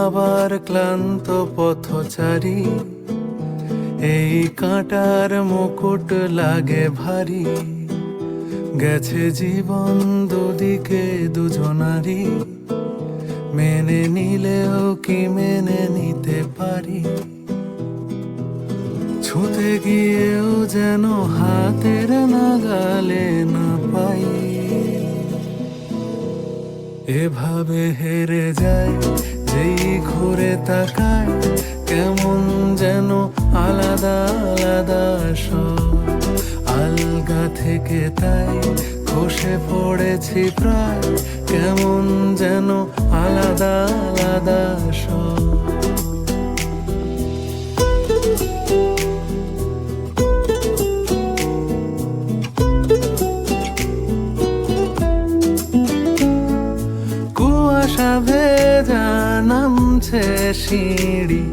আবার ক্লান্ত পথচারী, এই কাঁটার মুকুট লাগে ভারী। গেছে জীবন দুদিকে দুজনারই, মেনে নিলেও কি মেনে নিতে পারি? ছুঁতে গিয়েও যেন হাতের নাগালে না পাই। এভাবে হেরে যায় যেই ঘুরে তাকায়, কেমন যেন আলাদা আলাদা সব। আলগা থেকে তাই খসে পড়েছি প্রায়, কেমন যেন আলাদা আলাদা সব। কুয়াশা ভেজা নামছে সিঁড়ি,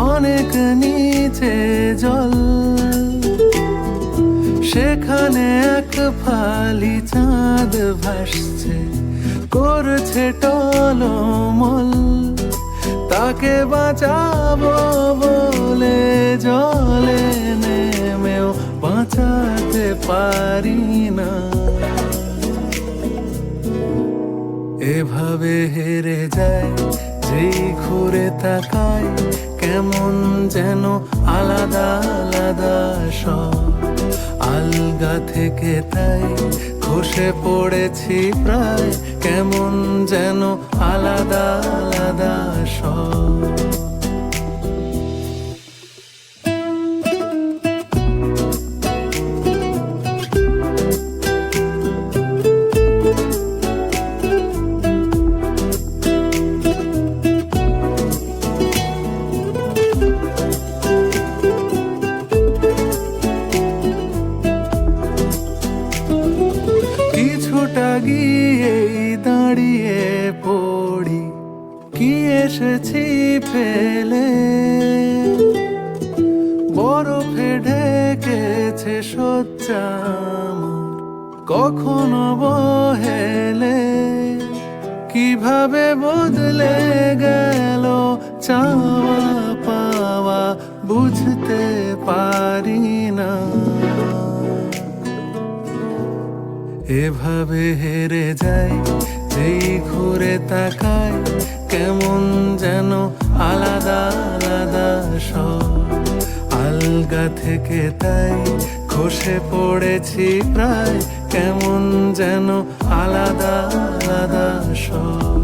অনেক নিচে জল। সেখানে এক ফালি চাঁদ ভাসছে, করছে টলমল। তাকে বাঁচাবো বলে জলে নেমেও বাঁচাতে পারি না। এভাবে হেরে যায় যেই ঘুরে তাকায়, কেমন যেন আলাদা আলাদা সব। আলগা থেকে তাই খসে পড়েছি প্রায়, কেমন যেন আলাদা আলাদা সব। কিছুটা গিয়েই দাঁড়িয়ে পড়ি, কি এসেছি ফেলে। বরফে ঢেকেছে শয্যা আমার, কখনো বহেলে। কিভাবে বদলে গেল চাওয়া পাওয়া বুঝতে পারি না। এভাবে হেরে যায় যেই ঘুরে তাকায়, কেমন যেন আলাদা আলাদা সব। আলগা থেকে তাই খসে পড়েছি প্রায়, কেমন যেন আলাদা আলাদা সব।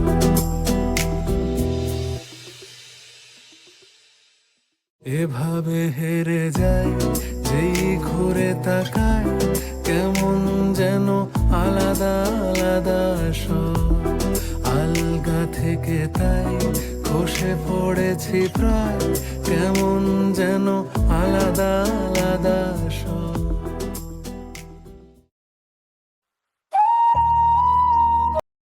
এভাবে হেরে যায় যেই ঘুরে তাকায়, কেমন যেন আলাদা আলাদা সব। আলগা থেকে তাই খসে পড়েছি প্রায়, কেমন যেন আলাদা আলাদা।